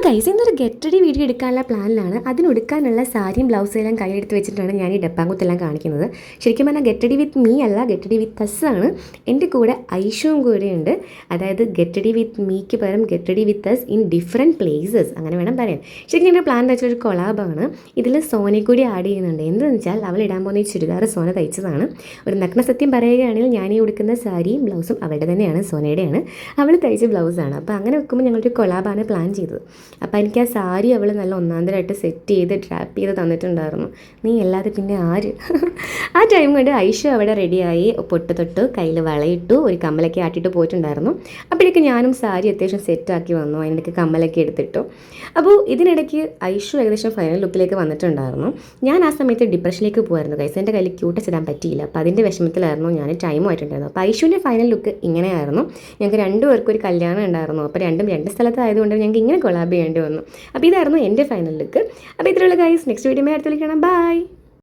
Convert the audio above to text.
Guys ഇന്നൊരു get ready video എടുക്കാനുള്ള പ്ലാനിലാണ്. അതിനെടുക്കാനുള്ള സാരിയും ബ്ലൗസും എല്ലാം കയ്യിലെടുത്ത് വെച്ചിട്ടാണ് ഞാൻ ഈ ഡപ്പാങ്കുത്തെല്ലാം കാണിക്കുന്നത്. ശരിക്കും പറഞ്ഞാൽ ഗെറ്റ് റെഡി വിത്ത് മീ അല്ല, ഗെറ്റ് റെഡി വിത്ത് അസ് ആണ്. എൻ്റെ കൂടെ ഐഷുവും കൂടെയുണ്ട്. അതായത് ഗെറ്റ് റെഡി വിത്ത് മീക്ക് പകരം get ready with us in different places അങ്ങനെ വേണം പറയാൻ. ശരിക്കും എൻ്റെ പ്ലാൻ എന്ന് വെച്ചാൽ ഒരു കൊളാബാണ്. ഇതിൽ സോനെ കൂടി ആഡ് ചെയ്യുന്നുണ്ട്. എന്താണെന്ന് വെച്ചാൽ അവൾ ഇടാൻ പോകുന്ന ഈ ചുരിദാർ സോന തയ്ച്ചതാണ്. ഒരു നഗ്നസത്യം പറയുകയാണെങ്കിൽ ഞാൻ ഈ ഉടുക്കുന്ന സാരിയും ബ്ലൗസും അവളുടെ തന്നെയാണ്, സോനയുടെയാണ്. അവൾ തയ്ച്ച ബ്ലൗസാണ്. അപ്പോൾ അങ്ങനെ വെക്കുമ്പോൾ ഞങ്ങളൊരു കൊളാബാണ് പ്ലാൻ ചെയ്തത്. അപ്പോൾ എനിക്ക് ആ സാരി അവൾ നല്ല ഒന്നാന്തരമായിട്ട് സെറ്റ് ചെയ്ത് ട്രാപ്പ് ചെയ്ത് തന്നിട്ടുണ്ടായിരുന്നു. നീ അല്ലാതെ പിന്നെ ആര്? ആ ടൈം കൊണ്ട് ഐഷ അവിടെ റെഡിയായി, പൊട്ട് തൊട്ട് കയ്യിൽ വളയിട്ടു, ഒരു കമ്മലൊക്കെ ആട്ടിയിട്ട് പോയിട്ടുണ്ടായിരുന്നു. അപ്പോഴേക്ക് ഞാനും സാരി അത്യാവശ്യം സെറ്റാക്കി വന്നു, അതിനിടയ്ക്ക് കമ്മലൊക്കെ എടുത്തിട്ടു. അപ്പോൾ ഇതിനിടയ്ക്ക് ഐഷു ഏകദേശം ഫൈനൽ ലുക്കിലേക്ക് വന്നിട്ടുണ്ടായിരുന്നു. ഞാൻ ആ സമയത്ത് ഡിപ്രഷനിലേക്ക് പോകുമായിരുന്നു ഗൈസ്. എൻ്റെ കയ്യിൽ ക്യൂട്ടസ് ഇടാൻ പറ്റിയില്ല. അപ്പോൾ അതിൻ്റെ വിഷമത്തിലായിരുന്നു ഞാൻ. ടൈമും ആയിട്ടുണ്ടായിരുന്നു. അപ്പോൾ ഐഷുവിൻ്റെ ഫൈനൽ ലുക്ക് ഇങ്ങനെയായിരുന്നു. ഞങ്ങൾക്ക് രണ്ടുപേർക്കും ഒരു കല്യാണം ഉണ്ടായിരുന്നു. അപ്പോൾ രണ്ടും രണ്ട് സ്ഥലത്തായതുകൊണ്ട് ഞങ്ങൾക്ക് ഇങ്ങനെ കൊളാബ് ചെയ്യേണ്ടി വന്നു. അപ്പോൾ ഇതായിരുന്നു എൻ്റെ ഫൈനൽ ലുക്ക്. അപ്പോൾ ഇത്രയുള്ള ഗൈസ്, നെക്സ്റ്റ് വീഡിയോ അടുത്ത് വിളിക്കണം. ബൈ.